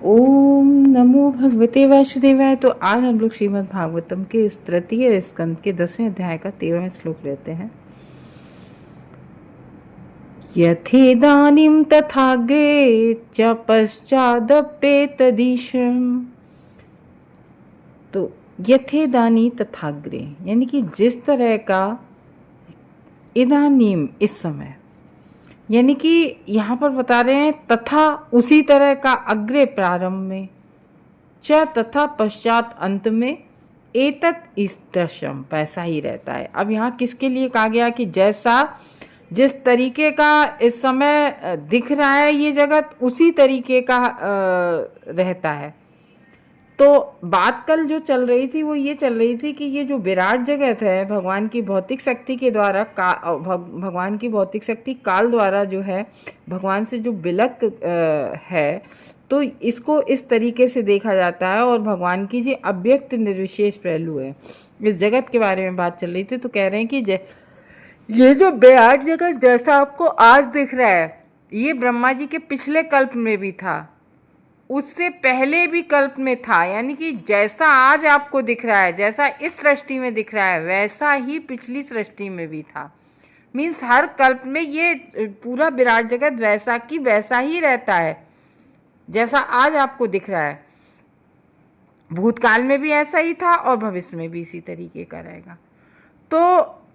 ओम नमो भगवते वासुदेवाय। तो आज हम लोग श्रीमद् भागवतम के इस तृतीय स्कंद के 10वें अध्याय का 13वां श्लोक लेते हैं। यथेदानीं तथाग्रे च पश्चादप्येतदीश्वरम्। तो यथेदानी तथाग्रे यानी कि जिस तरह का इदानीम इस समय, यानी कि यहाँ पर बता रहे हैं तथा उसी तरह का अग्रे प्रारंभ में, च तथा पश्चात अंत में, एतत् इष्टशम वैसा ही रहता है। अब यहाँ किसके लिए कहा गया कि जैसा जिस तरीके का इस समय दिख रहा है ये जगत उसी तरीके का रहता है। तो बात कल जो चल रही थी वो ये चल रही थी कि ये जो विराट जगत है भगवान की भौतिक शक्ति के द्वारा भगवान की भौतिक शक्ति काल द्वारा जो है भगवान से जो विलक है, तो इसको इस तरीके से देखा जाता है। और भगवान की जो अव्यक्त निर्विशेष पहलू है इस जगत के बारे में बात चल रही थी। तो कह रहे हैं कि ये जो विराट जगत जैसा आपको आज दिख रहा है ये ब्रह्मा जी के पिछले कल्प में भी था, उससे पहले भी कल्प में था। यानी कि जैसा आज आपको दिख रहा है, जैसा इस सृष्टि में दिख रहा है, वैसा ही पिछली सृष्टि में भी था। मीन्स हर कल्प में ये पूरा विराट जगत वैसा की वैसा ही रहता है जैसा आज आपको दिख रहा है। भूतकाल में भी ऐसा ही था और भविष्य में भी इसी तरीके का रहेगा। तो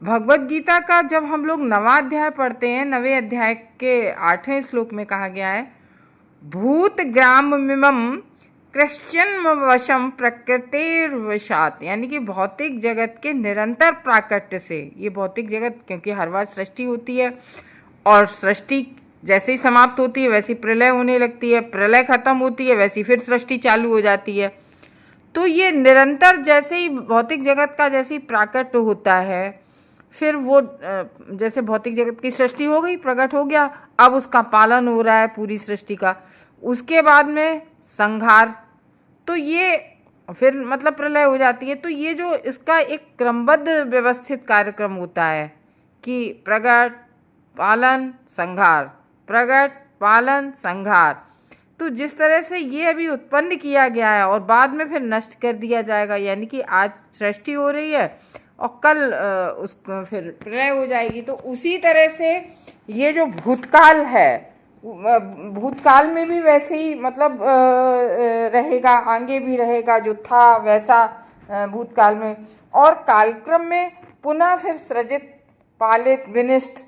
भगवत गीता का जब हम लोग 9वां अध्याय पढ़ते हैं, 9वें अध्याय के 8वें श्लोक में कहा गया है भूत ग्राममिमं कृष्ण वशम प्रकृतिर्वशात, यानी कि भौतिक जगत के निरंतर प्राकट्य से, ये भौतिक जगत क्योंकि हर बार सृष्टि होती है और सृष्टि जैसे ही समाप्त होती है वैसी प्रलय होने लगती है, प्रलय खत्म होती है वैसी फिर सृष्टि चालू हो जाती है। तो ये निरंतर जैसे ही भौतिक जगत का जैसे ही प्राकट्य होता है, फिर वो जैसे भौतिक जगत की सृष्टि हो गई, प्रकट हो गया, अब उसका पालन हो रहा है पूरी सृष्टि का, उसके बाद में संहार, तो ये फिर मतलब प्रलय हो जाती है। तो ये जो इसका एक क्रमबद्ध व्यवस्थित कार्यक्रम होता है कि प्रकट पालन संहार, प्रकट पालन संहार, तो जिस तरह से ये अभी उत्पन्न किया गया है और बाद में फिर नष्ट कर दिया जाएगा, यानी कि आज सृष्टि हो रही है और कल उसको फिर प्रलय हो जाएगी। तो उसी तरह से ये जो भूतकाल है, भूतकाल में भी वैसे ही मतलब रहेगा, आगे भी रहेगा जो था वैसा भूतकाल में, और कालक्रम में पुनः फिर सृजित पालित विनिष्ट।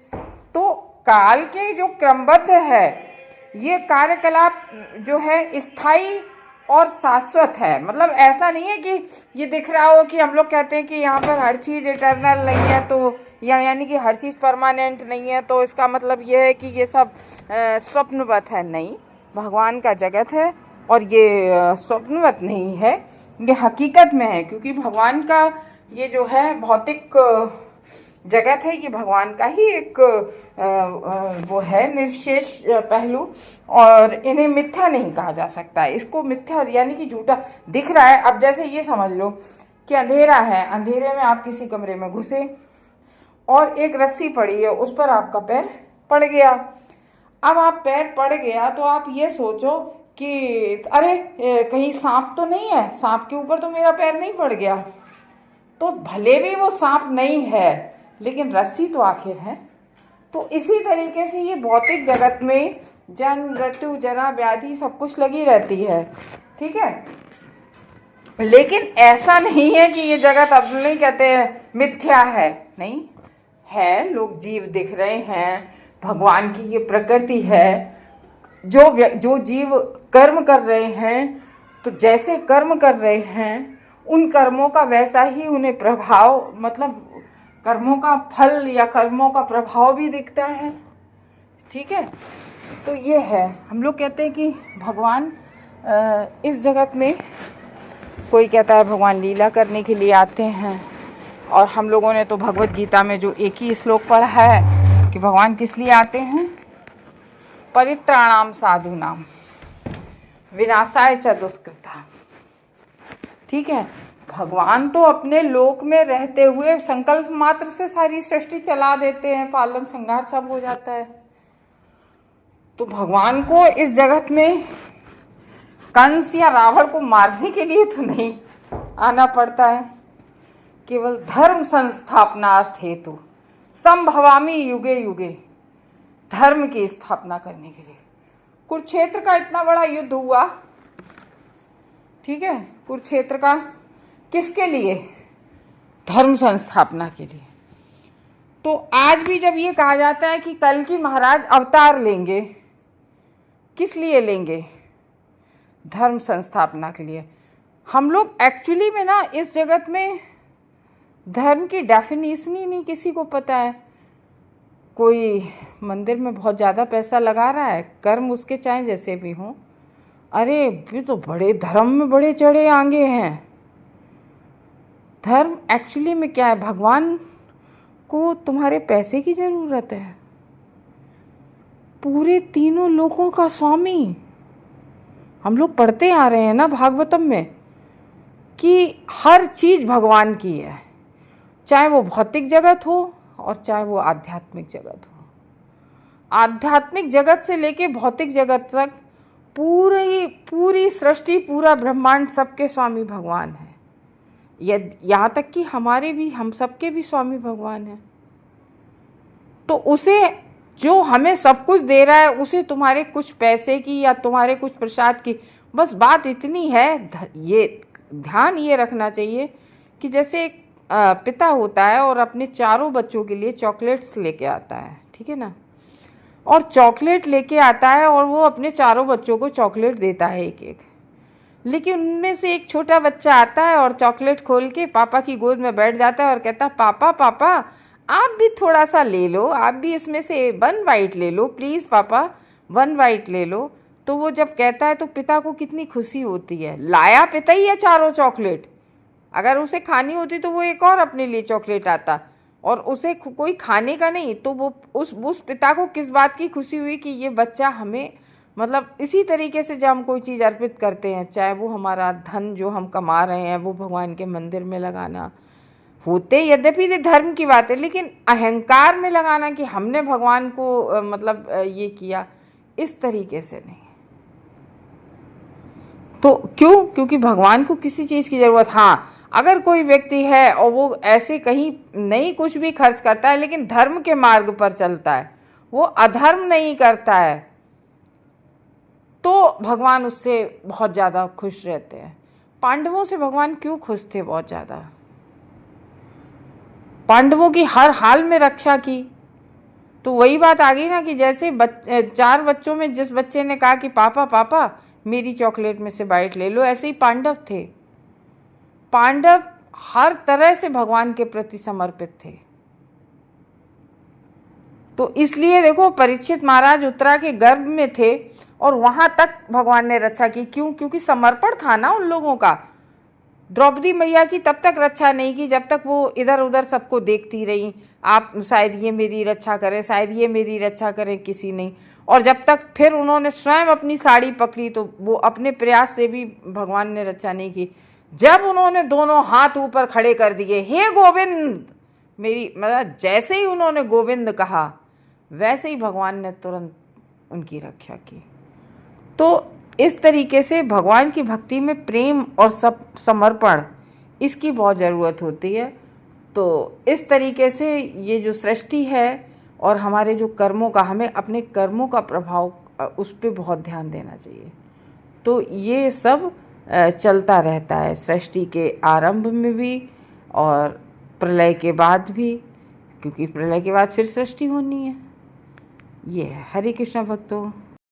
तो काल के जो क्रमबद्ध है ये कार्यकलाप जो है स्थायी और शाश्वत है। मतलब ऐसा नहीं है कि ये दिख रहा हो कि हम लोग कहते हैं कि यहाँ पर हर चीज़ इटर्नल नहीं है, तो यानी कि हर चीज़ परमानेंट नहीं है, तो इसका मतलब ये है कि ये सब स्वप्नवत है। नहीं, भगवान का जगत है और ये स्वप्नवत नहीं है, ये हकीकत में है, क्योंकि भगवान का ये जो है भौतिक जगत है ये भगवान का ही एक वो है निर्विशेष पहलू, और इन्हें मिथ्या नहीं कहा जा सकता है। इसको मिथ्या यानी कि झूठा दिख रहा है। अब जैसे ये समझ लो कि अंधेरा है, अंधेरे में आप किसी कमरे में घुसे और एक रस्सी पड़ी है, उस पर आपका पैर पड़ गया। अब आप पैर पड़ गया तो आप ये सोचो कि अरे कहीं सांप तो नहीं है, सांप के ऊपर तो मेरा पैर नहीं पड़ गया। तो भले भी वो सांप नहीं है लेकिन रस्सी तो आखिर है। तो इसी तरीके से ये भौतिक जगत में जन्म मृत्यु जरा व्याधि सब कुछ लगी रहती है, ठीक है। लेकिन ऐसा नहीं है कि ये जगत अब नहीं कहते हैं मिथ्या है, नहीं है, लोग जीव दिख रहे हैं, भगवान की ये प्रकृति है। जो जीव कर्म कर रहे हैं तो जैसे कर्म कर रहे हैं उन कर्मों का वैसा ही उन्हें प्रभाव, मतलब कर्मों का फल या कर्मों का प्रभाव भी दिखता है, ठीक है। तो ये है, हम लोग कहते हैं कि भगवान इस जगत में, कोई कहता है भगवान लीला करने के लिए आते हैं, और हम लोगों ने तो भगवत गीता में जो एक ही श्लोक पढ़ा है कि भगवान किस लिए आते हैं, परित्राणाम साधूनाम विनाशाय च दुष्कृता, ठीक है। भगवान तो अपने लोक में रहते हुए संकल्प मात्र से सारी सृष्टि चला देते हैं, पालन संहार सब हो जाता है। तो भगवान को इस जगत में कंस या रावण को मारने के लिए तो नहीं आना पड़ता है, केवल धर्म संस्थापनार्थ हेतु संभवामि युगे युगे, धर्म की स्थापना करने के लिए। कुरुक्षेत्र का इतना बड़ा युद्ध हुआ, ठीक है, कुरुक्षेत्र का किसके लिए? धर्म संस्थापना के लिए। तो आज भी जब ये कहा जाता है कि कल की महाराज अवतार लेंगे, किस लिए लेंगे? धर्म संस्थापना के लिए। हम लोग एक्चुअली में ना इस जगत में धर्म की डेफिनेशन ही नहीं किसी को पता है। कोई मंदिर में बहुत ज़्यादा पैसा लगा रहा है, कर्म उसके चाहे जैसे भी हों, अरे ये तो बड़े धर्म में बड़े चढ़े आगे हैं। धर्म एक्चुअली में क्या है? भगवान को तुम्हारे पैसे की ज़रूरत है? पूरे तीनों लोगों का स्वामी। हम लोग पढ़ते आ रहे हैं ना भागवतम में कि हर चीज़ भगवान की है, चाहे वो भौतिक जगत हो और चाहे वो आध्यात्मिक जगत हो। आध्यात्मिक जगत से लेके भौतिक जगत तक पूरी सृष्टि, पूरा ब्रह्मांड, सबके स्वामी भगवान है। यहाँ तक कि हम सबके भी स्वामी भगवान हैं। तो उसे जो हमें सब कुछ दे रहा है, उसे तुम्हारे कुछ पैसे की या तुम्हारे कुछ प्रसाद की बस बात इतनी है। ये ध्यान ये रखना चाहिए कि जैसे एक पिता होता है और अपने चारों बच्चों के लिए चॉकलेट्स लेके आता है, ठीक है ना, और चॉकलेट लेके आता है और वो अपने चारों बच्चों को चॉकलेट देता है एक एक। लेकिन उनमें से एक छोटा बच्चा आता है और चॉकलेट खोल के पापा की गोद में बैठ जाता है और कहता है, पापा पापा आप भी थोड़ा सा ले लो, आप भी इसमें से 1 बाइट ले लो, प्लीज़ पापा 1 बाइट ले लो। तो वो जब कहता है तो पिता को कितनी खुशी होती है। लाया पिता ही है चारों चॉकलेट, अगर उसे खानी होती तो वो एक और अपने लिए चॉकलेट आता, और उसे कोई खाने का नहीं। तो वो उस पिता को किस बात की खुशी हुई कि ये बच्चा हमें, मतलब इसी तरीके से जब हम कोई चीज़ अर्पित करते हैं, चाहे वो हमारा धन जो हम कमा रहे हैं वो भगवान के मंदिर में लगाना होते, यद्यपि धर्म की बात है, लेकिन अहंकार में लगाना कि हमने भगवान को मतलब ये किया, इस तरीके से नहीं। तो क्यों? क्योंकि भगवान को किसी चीज़ की ज़रूरत, हाँ अगर कोई व्यक्ति है और वो ऐसे कहीं नहीं कुछ भी खर्च करता है लेकिन धर्म के मार्ग पर चलता है, वो अधर्म नहीं करता है, तो भगवान उससे बहुत ज़्यादा खुश रहते हैं। पांडवों से भगवान क्यों खुश थे? बहुत ज़्यादा पांडवों की हर हाल में रक्षा की। तो वही बात आ गई ना कि जैसे 4 बच्चों में जिस बच्चे ने कहा कि पापा पापा मेरी चॉकलेट में से बाइट ले लो, ऐसे ही पांडव थे। पांडव हर तरह से भगवान के प्रति समर्पित थे। तो इसलिए देखो, परीक्षित महाराज उत्तरा के गर्भ में थे और वहां तक भगवान ने रक्षा की। क्यों? क्योंकि समर्पण था ना उन लोगों का। द्रौपदी मैया की तब तक रक्षा नहीं की जब तक वो इधर उधर सबको देखती रही, आप शायद ये मेरी रक्षा करें, शायद ये मेरी रक्षा करें, किसी नहीं। और जब तक फिर उन्होंने स्वयं अपनी साड़ी पकड़ी तो वो अपने प्रयास से भी भगवान ने रक्षा नहीं की। जब उन्होंने दोनों हाथ ऊपर खड़े कर दिए, हे गोविंद मेरी, मतलब जैसे ही उन्होंने गोविंद कहा वैसे ही भगवान ने तुरंत उनकी रक्षा की। तो इस तरीके से भगवान की भक्ति में प्रेम और समर्पण, इसकी बहुत ज़रूरत होती है। तो इस तरीके से ये जो सृष्टि है और हमारे जो कर्मों का, हमें अपने कर्मों का प्रभाव उस पर बहुत ध्यान देना चाहिए। तो ये सब चलता रहता है सृष्टि के आरंभ में भी और प्रलय के बाद भी, क्योंकि प्रलय के बाद फिर सृष्टि होनी है। ये है। हरे कृष्णा भक्तों।